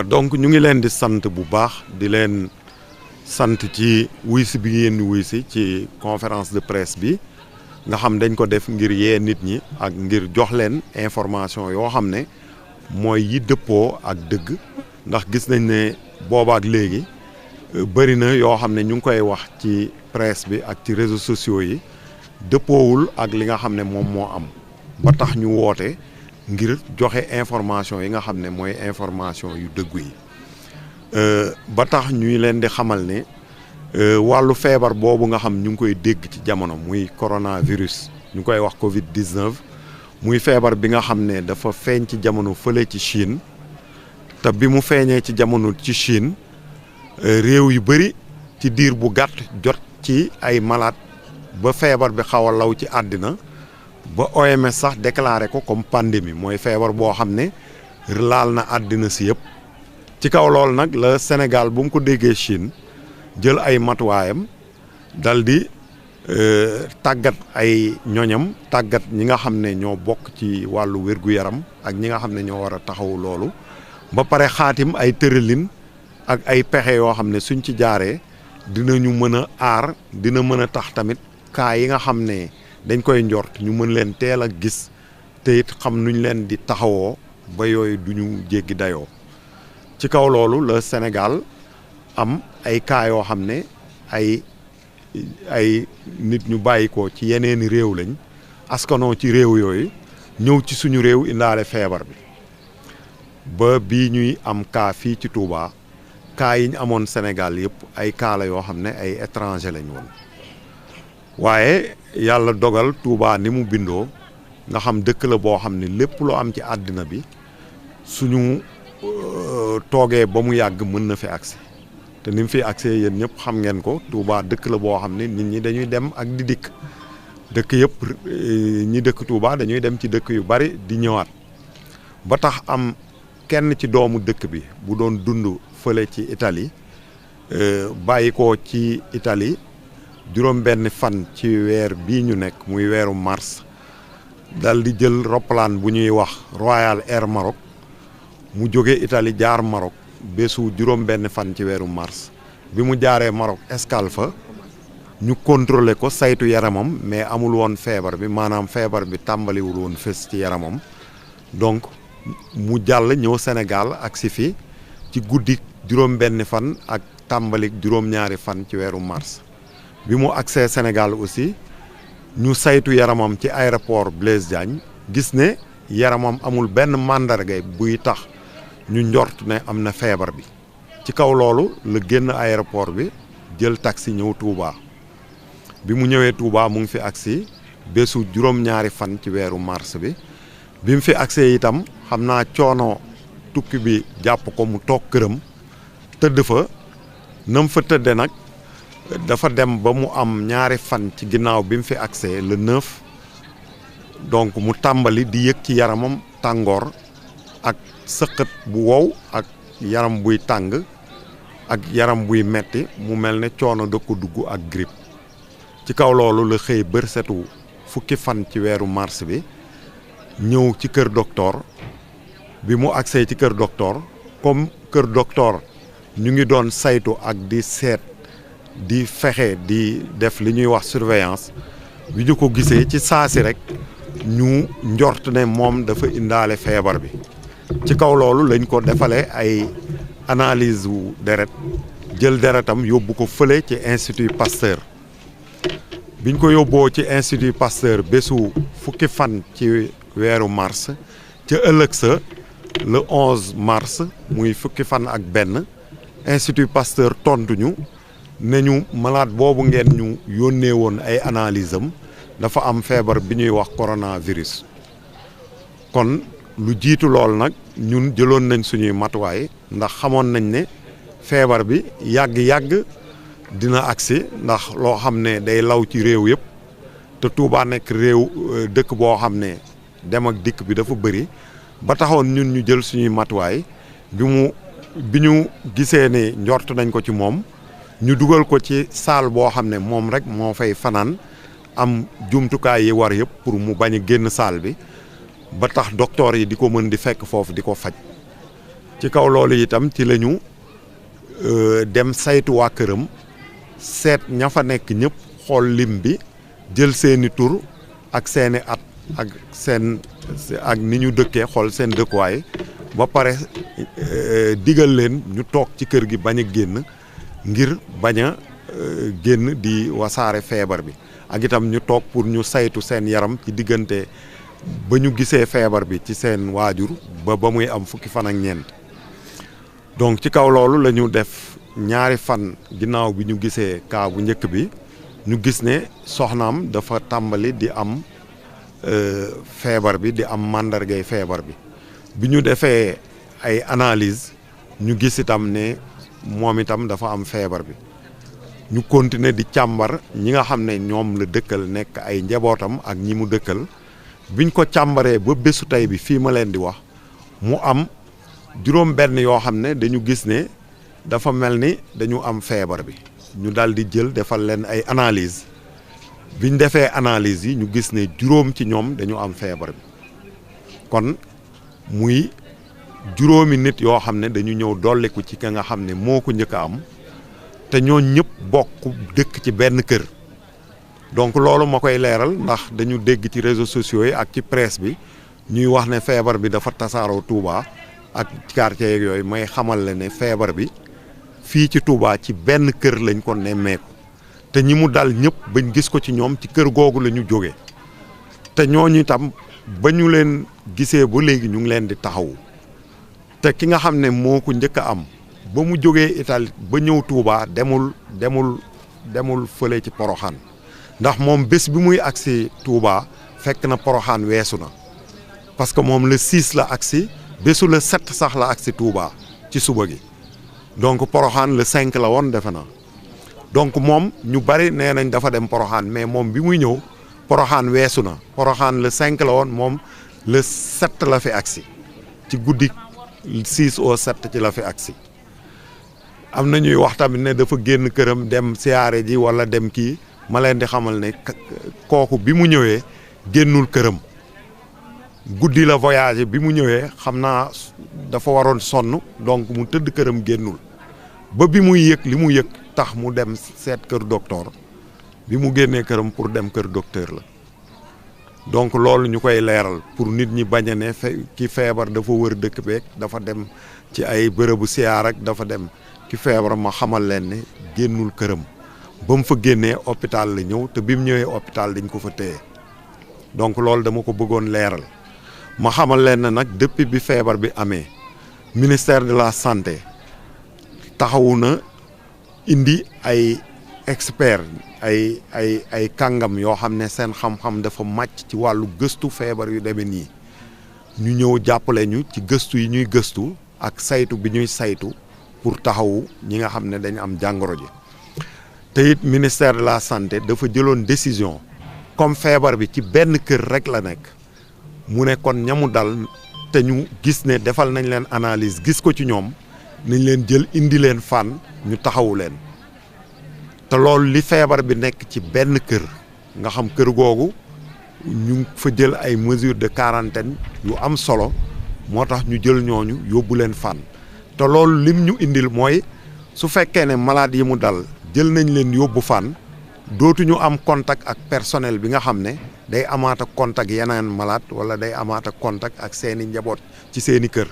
donc ñu ngi leen di sant bu baax di leen sant ci wuysi bi ngeen di wuysi ci conférence de presse bi nga xam dañ ko def ngir yee nit ñi ak ngir jox leen information yoo xam ne mooy yi dëppoo ak dëgg ndax gis nañ ne boobaak léegi bëri na yoo xam ne ñu ngi koy wax ci presse bi ak ci réseaux sociaux yi dëppoowul ak li nga xam ne moom moo am ba tax ñu woote ngir joxe information yi nga xam ne mooy information yu dëggu yi ba tax ñuy leen di xamal ne wàllu feebar boobu nga xam ñu ngi koy dégg ci jamono muy coronavirus ñu koy wax Covid-19 muy feebar bi nga xam ne dafa feeñ ci jamono fële ci Chine te bi mu feeñee ci jamono ci Chine réew yu bëri ci diir bu gàtt jot ci ay malade ba feebar bi xaw a law ci àddina ba OMS sax déclaré ko comme pandémie mooy feebar boo xam ne laal na àddina si yëpp ci kaw loolu nag la Sénégal bu mu ko déggee Chine jël ay matuwaayam dal di tàggat ay ñoñam tàggat ñi nga xam ne ñoo bokk ci wàllu wér-gu-yaram ak ñi nga xam ne ñoo war a taxaw loolu ba pare xaatim ay tëralin ak ay pexe yoo xam ne suñ ci jaaree dinañu mën a aar dina mën a tax tamit cas yi nga xam ne dañ koy njort ñu mën leen teel a gis te it xam nuñ leen di taxawoo ba yooyu duñu jéggi dayoo ci kaw loolu la Sénégal am ay cas yoo xam ne ay nit ñu bàyyi ko ci yeneeni réew lañ askanoo ci réew yooyu ñëw ci suñu réew indaale feebar bi ba bii ñuy am cas fii ci Touba cas yi ñu amoon Sénégal yëpp ay cas la yoo xam ne ay étranger lañ woon waaye yàlla dogal Touba ni mu bindoo nga xam dëkk la boo xam ne lépp lu am ci àddina bi suñu toogee ba mu yàgg mën na fi agsi te ni mu fi agsee yéen ñëpp xam ngeen ko Touba dëkk la boo xam ne nit ñi dañuy dem ak di dikk dëkk yëpp ñi dëkk Touba dañuy dem ci dëkk yu bari di ñëwaat ba tax am kenn ci doomu dëkk bi bu doon dund fële ci Italie bàyyi ko ci Italie juróom benn fan ci weer bii ñu nekk muy weeru mars dal di jël roppalaan bu ñuy wax Royal Air Maroc mu jóge Italie jaar Maroc bésu juróom benn fan ci weeru mars bi mu jaaree Maroc escale fa ñu contrôler ko saytu yaramam mais amul woon feebar bi maanaam feebar bi tàmbaliwul woon fës ci yaramam donc mu jàll ñëw Sénégal ak si fi ci guddi juróom benn fan ak tàmbalik juróom-ñaari fan ci weeru mars bi mu agsee Sénégal aussi ñu saytu yaramam ci aéroport Blaise Diagne gis ne yaramam amul benn màndarga buy tax ñu njort ne am na feebar bi ci kaw loolu la génn aéroport bi jël taxi ñëw Touba bi mu ñëwee Touba mu ngi fi agsi bésu juróom-ñaari fan ci weeru mars bi bi mu fi agsee itam xam naa coono tukki bi jàpp ko mu toog këram tëdd fa nam fa tëdde nag dafa dem ba mu am ñaari fan ci ginnaaw bi mu fi agsee le 9 donc mu tàmbali di yëg ci yaramam tàngoor ak sëqët bu wow ak yaram buy tàng ak yaram buy metti mu mel ne coono da ko dugg ak grippe ci kaw loolu la xëy bërsetu fukki fan ci weeru mars bi ñëw ci kër docteur bi mu agsee ci kër docteur comme kër docteur ñu ngi doon saytu ak di seet di fexe di def li ñuy wax surveillance bi ñu ko gisee ci saasi rek ñu njort ne moom dafa indaale feebar bi ci kaw loolu lañ ko defalee ay analyse wu deret jël deretam yóbbu ko fële ci Institut Pasteur biñ ko yóbboo ci Institut Pasteur bésu fukki fan ci weeru mars ca ëllëg sa le 11 mars muy fukki fan ak benn Institut Pasteur tontuñu ne ñu malade boobu ngeen ñu yónnee woon ay analyse am dafa am feebar bi ñuy wax coronavirus kon lu jiitu lool nag ñun jëloon nañ suñuy matuwaay ndax xamoon nañ ne feebar bi yàgg-yàgg dina agsi ndax loo xam ne day law ci réew yëpp te Touba nekk réew dëkk boo xam ne dem ak dikk bi dafa bëri ba taxoon ñun ñu jël suñuy matuwaay bi ñu gisee ne njort nañ ko ci moom ñu dugal ko ci salle boo xam ne moom rek moo fay fanaan am jumtukaay yi war yëpp pour mu bañ a génn salle bi ba tax docteur yi di ko mën di fekk foofu di ko faj ci kaw loolu itam ci lañu dem saytu waa këram seet ña fa nekk ñëpp xool lim bi jël seeni tur ak seeni at ak ni ñu dëkkee xool seen dëkkuwaay ba pare digal leen ñu toog ci kër gi bañ a génn ngir bañ a génn di wasaare feebar bi ak itam ñu toog pour ñu saytu seen yaram ci diggante ba ñu gisee feebar bi ci seen waajur ba muy am fukki fan ak ñeent donc ci kaw loolu la ñu def ñaari fan ginnaaw bi ñu gisee cas bu njëkk bi ñu gis ne soxnaam dafa tàmbali di am feebar bi di am màndargay feebar bi ñu defee ay analyse ñu gis itam ne moom itam dafa am feebar bi ñu continuer di càmbar ñi nga xam ne ñoom la dëkkal nekk ay njabootam ak ñi mu dëkkal biñ ko càmbaree ba bésu tey bi fii ma leen di wax mu am juróom benn yoo xam ne dañu gis ne dafa mel ni dañu am feebar bi ñu daal di jël defal leen ay analyse biñ defee analyse yi ñu gis ne juróom ci ñoom dañu am feebar bi kon muy juróomi nit yoo xam ne dañu ñëw dolliku ci ka nga xam ne moo ko njëkk a am te ñoo ñëpp bokk dëkk ci benn kër donc loolu ma koy leeral ndax dañu dégg ci réseaux sociaux yi ak ci presse bi ñuy wax ne feebar bi dafa tasaaroo Touba ak quartier yeeg yooyu may xamal la ne feebar bi fii ci Touba ci benn kër lañ ko nemmeeku te ñi mu dal ñëpp bañ gis ko ci ñoom ci kër googu la ñu jógee te ñooñu itam ba ñu leen gisee ba léegi ñu ngi leen di taxawu te ki nga xam ne moo ko njëkk a am ba mu jógee Italie ba ñëw Touba demul fële ci Poroxaan ndax moom bés bi muy agsi Touba fekk na Poroxaan weesu na parce que moom le 6 la agsi bésu le 7 sax la agsi Touba ci suba gi donc Poroxaan le 5 la woon defe na donc moom ñu bari nee nañ dafa dem Poroxaan mais moom bi muy ñëw Poroxaan weesu na Poroxaan le 5 la woon moom le 7 la fi agsi ci guddi 6 au 7 ci la fi agsi am na ñuy wax tamit ne dafa génn këram dem siyaare ji wala dem kii ma leen di xamal ne kooku bi mu ñëwee génnul këram guddi la voyage bi mu ñëwee xam naa dafa waroon sonn donc mu tëdd këram génnul ba bi muy yëg li mu yëg tax mu dem seet kër docteur bi mu génnee këram pour dem kër docteur la donc loolu ñu koy leeral pour nit ñi bañ a ne ki feebar dafa wër dëkk beeg dafa dem ci ay bërëbu siyaar ak dafa dem ki feebar ma xamal leen ne génnul këram ba mu fa génnee hôpital la ñëw te bi mu ñëwee hôpital dañ ko fa téye donc loolu dama ko bëggoon leeral ma xamal leen ne nag depuis bi feebar bi amee ministère de la santé taxawu na indi ay expert ay kàngam yoo xam ne seen xam-xam dafa màcc ci wàllu gëstu feebar yu demee nii ñu ñëw jàppale ñu ci gëstu yi ñuy gëstu ak saytu bi ñuy saytu pour taxawu ñi nga xam ne dañu am jàngoro ji te it ministère de la santé dafa jëloon décision comme feebar bi ci benn kër rek la nekk mu ne kon ñamu dal te ñu gis ne defal nañ leen analyse gis ko ci ñoom nañ leen jël indi leen fan ñu taxawu leen te loolu li feebar bi nekk ci benn kër nga xam kër googu ñu fa jël ay mesures de quarantaine yu am solo moo tax ñu jël ñooñu yóbbu leen fan te loolu lim ñu indil mooy su fekkee ne malade yi mu dal jël nañ leen yóbbu fan dootuñu am contact ak personnel bi nga xam ne day amaat ak contact yeneen malade wala day amaat ak contact ak seeni njaboot ci seeni kër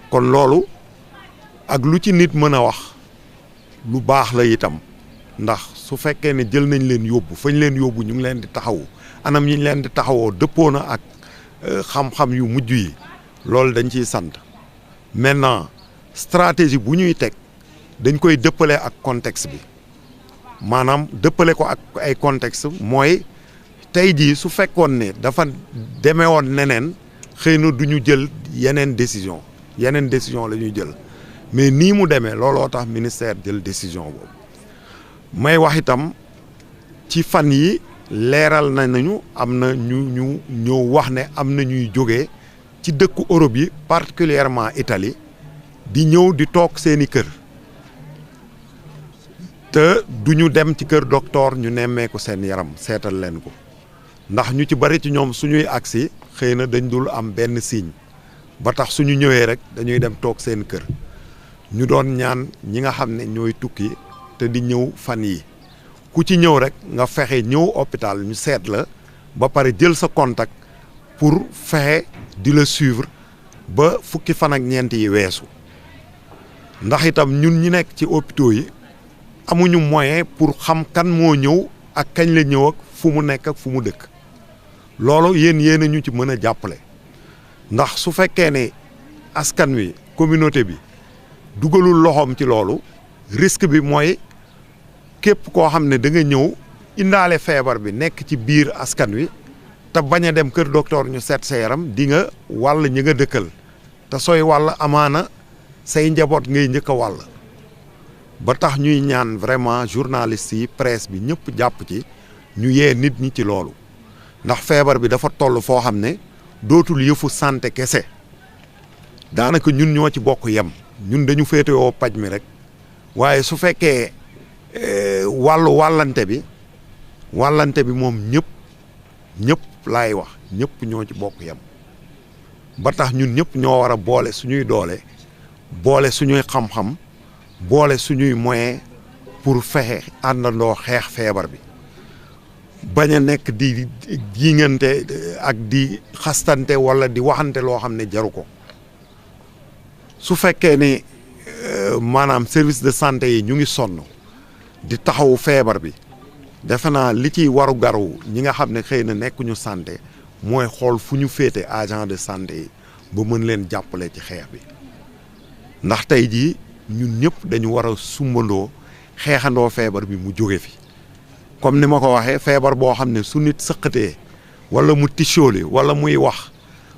kon loolu ak lu ci nit mën a wax lu baax la itam ndax su fekkee ne jël nañ leen yóbbu fañ leen yóbbu ñu ngi leen di taxawu anam yi ñu leen di taxawoo dëppoo na ak xam-xam yu mujj yi loolu dañ ciy sant maintenant stratégie bu ñuy teg dañ koy dëppale ak contexte bi maanaam dëppale ko ak ay contexte mooy tey jii su fekkoon ne dafa demee woon neneen xëy na du ñu jël yeneen décision la ñuy jël mais nii mu demee looloo tax ministère jël décision boobu may wax itam ci fan yi leeral nañu am na ñu ñëw wax ne am na ñuy jógee ci dëkku Europe yi particulièrement Italie di ñëw di toog seeni kër te duñu dem ci kër docteur ñu nemmeeku seen yaram seetal leen ko ndax ñu ci bari ci ñoom suñuy agsi xëy na dañ dul am benn signe ba tax suñu ñëwee rek dañuy dem toog seen kër ñu doon ñaan ñi nga xam ne ñooy tukki te di ñëw fan yi ku ci ñëw rek nga fexe ñëw hôpital ñu seet la ba pare jël sa contact pour fexe di la suivre ba fukki fan ak ñeent yi weesu ndax itam ñun ñi nekk ci hôpitaux yi amuñu moyen pour xam kan moo ñëw ak kañ la ñëw ak fu mu nekk ak fu mu dëkk loolu yéen a ñu ci mën a jàppale ndax su fekkee ne askan wi communauté bi dugalul loxoom ci loolu risque bi mooy képp koo xam ne da nga ñëw indaale feebar bi nekk ci biir askan wi te bañ a dem kër docteur ñu seet sa yaram di nga wàll ñi nga dëkkal te sooy wàll amaana say njaboot ngay njëkk a wàll ba tax ñuy ñaan vraiment journalistes yi presse bi ñëpp jàpp ci ñu yee nit ñi ci loolu ndax feebar bi dafa toll foo xam ne dootul yëfu santé kese daanaka ñun ñoo ci bokk yem ñun dañu féetewoo paj mi rek waaye su fekkee wàllu wàllante bi moom ñëpp laay wax ñëpp ñoo ci bokk yem ba tax ñun ñëpp ñoo war a boole suñuy doole boole suñuy xam-xam boole suñuy moyen pour fexe àndandoo xeex feebar bi bañ a nekk di jiŋante ak di xastante walla di waxante loo xam ne jaru ko su fekkee ne maanaam service de santé yi ñu ngi sonn di taxawu feebar bi defe naa li ciy waru garu ñi nga xam ne xëy na nekkuñu santé mooy xool fu ñu féete agent de santé yi ba mën leen jàppale ci xeex bi ndax tey jii ñun ñëpp dañu war a sumbandoo xeexandoo feebar bi mu jóge fi comme ni ma ko waxee feebar boo xam ne su nit sëqatee wala mu tichooli wala muy wax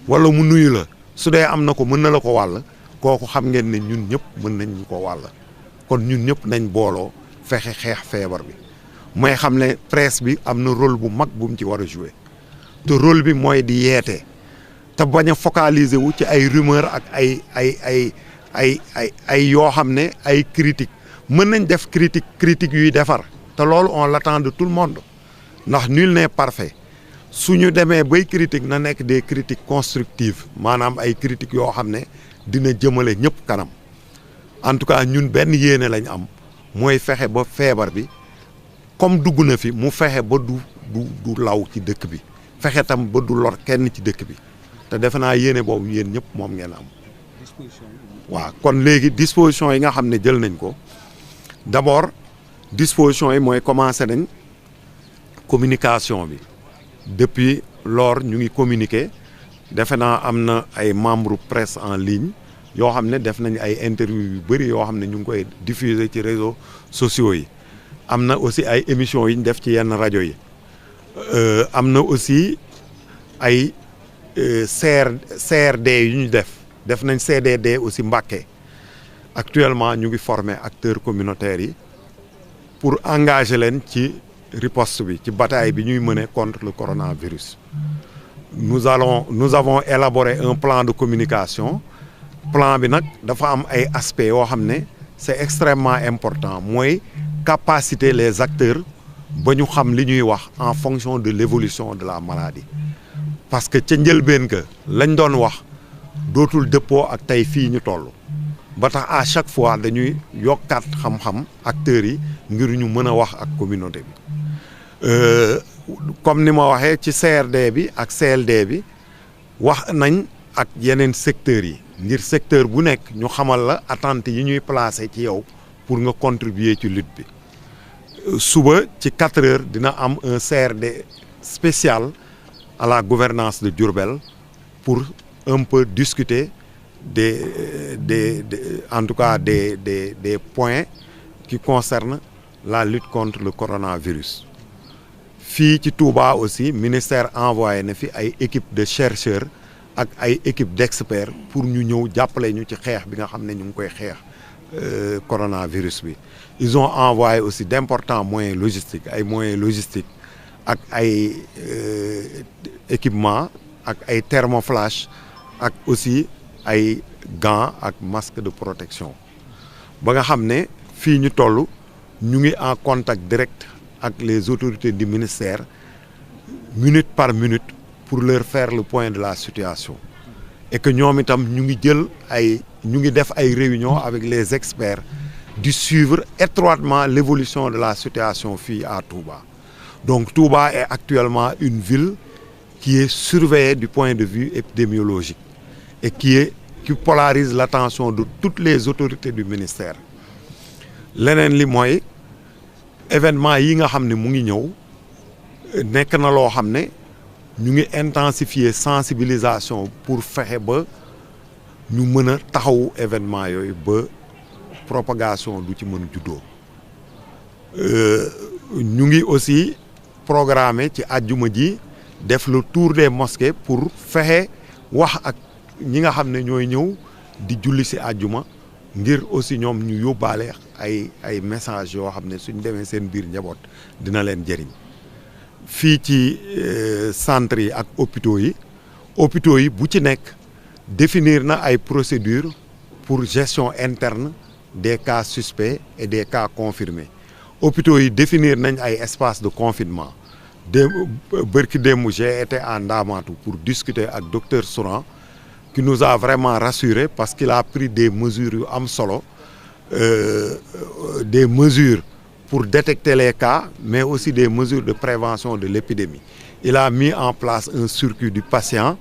wala mu nuyu la su dee am na ko mën na la ko wàll kooku xam ngeen ne ñun ñëpp mën nañ ñu ko wàll kon ñun ñëpp nañ booloo fexe xeex feebar bi mooy xam ne presse bi am na rôle bu mag bu mu ci war a jouer te rôle bi mooy di yeete te bañ a focaliser wu ci ay rumeur ak ay yoo xam ne ay critique mën nañ def critique yuy defar te loolu on l'attend de tout le monde ndax nul n'est parfait su ñu demee bay critique na nekk des critiques constructives maanaam ay critiques yoo xam ne dina jëmale ñëpp kanam en tout cas ñun benn yéene lañ am mooy fexe ba feebar bi comme dugg na fi mu fexe ba du law ci dëkk bi fexe tam ba du lor kenn ci dëkk bi te defe naa yéene boobu yéen ñëpp moom ngeen am waaw kon léegi disposition yi nga xam ne jël nañ ko d'abord disposition yi mooy commencé nañ communication bi depuis lors ñu ngi communiquer defe naa am na ay membres presse en ligne yoo xam ne def nañ ay interview yu bëri yoo xam ne ñu ngi koy diffuser ci réseaux sociaux yi am na aussi ay émissions yi ñu def ci yenn rajo yi am na aussi ay CRD yu ñu def nañ CDD aussi Mbacké actuellement ñu ngi former acteurs communautaires yi pour engager leen ci riposte bi ci bataille bi ñuy mener contre le coronavirus. Nous avons élaboré un plan de communication plan bi nag dafa am ay aspects yoo xam ne c'est extrêmement important mooy capaciter les acteurs ba ñu xam li ñuy wax en fonction de l'évolution de la maladie parce que ca njëlbeen ka lañ doon wax dootul dëppoo ak tey fii ñu toll ba tax à chaque fois dañuy yokkaat xam-xam acteurs yi ngir ñu mën a wax ak communauté bi comme ni ma waxee ci CRD bi ak CLD bi wax nañ ak yeneen secteurs yi ngir secteur bu nekk ñu xamal la attentes yi ñuy placer ci yow pour nga contribuer ci lutte bi suba ci 4 heures dina am un CRD spécial à la gouvernance de Diourbel pour un peu discuter en tout cas des points qui concernent la lutte contre le coronavirus. Fii ci Touba aussi ministère envoyé na fi ay équipe de chercheurs ak ay équipe d'experts pour ñu ñëw jàppale ñu ci xeex bi nga xam ne ñu ngi koy xeex coronavirus bi. Ils ont envoyé aussi d'importants moyens logistiques ak ay équipements ak ay thermoflash ak aussi ay gants ak masques de protection ba nga xam ne fii ñu toll ñu ngi en contact direct avec les autorités du ministère minute par minute pour leur faire le point de la situation et que ñoom itam ñu ngi def ay réunions avec les experts de suivre étroitement l'évolution de la situation fii à Touba. Donc Touba est actuellement une ville qui est surveillée du point de vue épidémiologique et qui polarise l'attention de toutes les autorités du ministère. Leneen li mooy événement yi nga xam ne mu ngi ñëw nekk na loo xam ne ñu ngi intensifier sensibilisation pour fexe ba ñu mën a taxawu événement yooyu ba propagation du ci mën juddoo. Ñu ngi aussi programmer ci àjjuma ji def le tour des mosquées pour fexe wax ak ñi nga xam ne ñooy ñëw di julli ci àjjuma ngir aussi ñoom ñu yóbbaale ay message yoo xam ne suñ demee seen biir njaboot dina leen jëriñ. Fii ci centre yi ak hôpitaux yi bu ci nekk définir na ay procédures pour gestion interne des cas suspects et des cas confirmés. Hôpitaux yi définir nañ ay espaces de confinement. Bërki démb j'ai été à Ndamatou pour discuter ak docteur Souran qui nous a vraiment rassurés parce qu'il a pris des mesures yu am solo, des mesures pour détecter les cas, mais aussi des mesures de prévention de l'épidémie. Il a mis en place un circuit du patient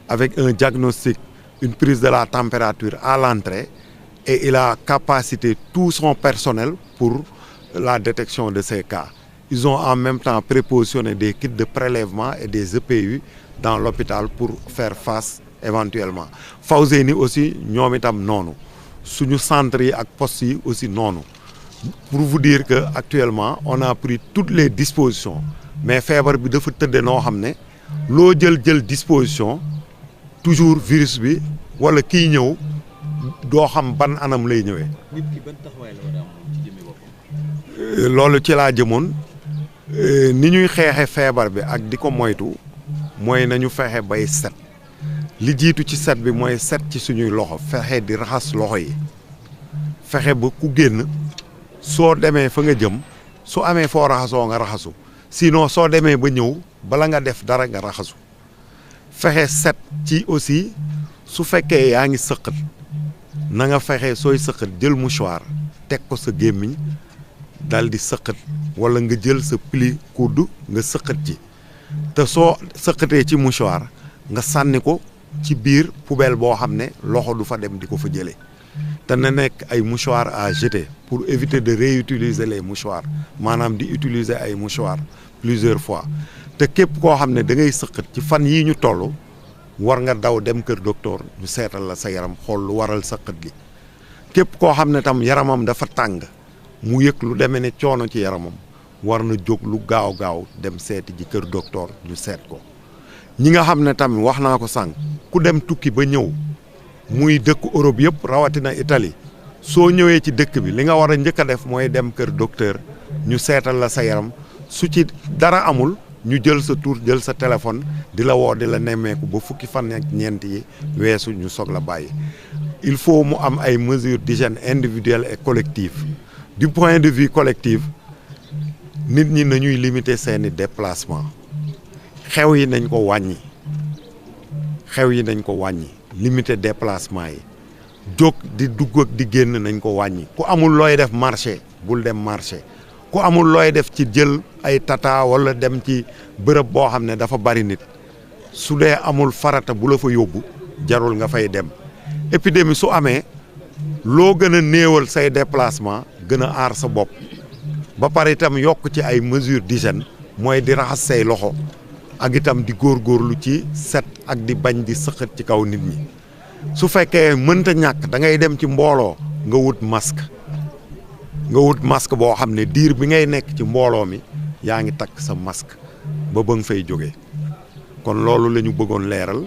avec un diagnostic, une prise de la température à l'entrée et il a capacité tout son personnel pour la détection de ces cas. Ils ont en même temps prépositionné des kits de prélèvement et des EPU dans l'hôpital pour faire face éventuellement. Fawzeyni aussi ñoom itam noonu suñu centre yi ak postes yi aussi noonu. Pour vous dire que actuellement on a pris toutes les dispositions mais feebar bi dafa tëdde noo xam ne loo jël disposition toujours virus bi wala kiy ñëw doo xam ban anam lay ñëwee. nit ki ban taxawaay la war a am ci jëmmi boppam. Loolu ci laa jëmoon ni ñuy xeexe feebar bi ak di ko moytu mooy nañu fexe bay set li jiitu ci set bi mooy set ci suñuy loxo fexe di raxas loxo yi fexe ba ku génn soo demee fa nga jëm su amee foo raxasoo nga raxasu sinon soo demee ba ñëw bala nga def dara nga raxasu fexe set ci aussi su fekkee yaa ngi sëqat na nga fexe sooy sëqat jël mouchoir teg ko sa gémmiñ dal di sëqat wala nga jël sa pli kudd nga sëqat ci te soo sëqatee ci mouchoir nga sànni ko ci biir poubelle boo xam ne loxo du fa dem di ko fa jëlee te na nekk ay mouchoirs à jeter pour éviter de réutiliser les mouchoirs maanaam di utiliser ay mouchoirs plusieurs fois te képp koo xam ne da ngay sëqat ci fan yii ñu toll war nga daw dem kër docteur ñu seetal la sa yaram xool lu waral sëqat gi képp koo xam ne tam yaramam dafa tàng mu yëg lu demee ne coono ci yaramam war na jóg lu gaaw dem seeti ji kër docteur ñu seet ko ñi nga xam ne tamit wax naa ko sànq ku dem tukki ba ñëw muy dëkk Europe yëpp rawatina Italie soo ñëwee ci dëkk bi li nga war a njëkk a def mooy dem kër docteur ñu seetal la sa yaram su ci dara amul ñu jël sa tur jël sa téléphone di la woo di la nemmeeku ba fukki fan ak ñeent yi weesu ñu soog la bàyyi. Il faut mu am ay mesures d'hygiène individuelle et collective du point de vue collectif nit ñi nañuy limiter seeni déplacement xew yi nañ ko wàññi limiter déplacement yi jóg di dugg ak di génn nañ ko wàññi ku amul looy def marché bul dem marché ku amul looy def ci jël ay tata wala dem ci bërëb boo xam ne dafa bari nit su dee amul farata bu la fa yóbbu jarul nga fay dem épidémie su amee loo gën a néewal say déplacement gën a aar sa bopp ba pare itam yokk ci ay mesures d'hygiène mooy di raxas say loxo ak itam di góorgóorlu ci set ak di bañ di sëqat ci kaw nit ñi su fekkee mënta ñàkk da ngay dem ci mbooloo nga wut masque boo xam ne diir bi ngay nekk ci mbooloo mi yaa ngi takk sa masque ba nga fay jógee kon loolu la ñu bëggoon leeral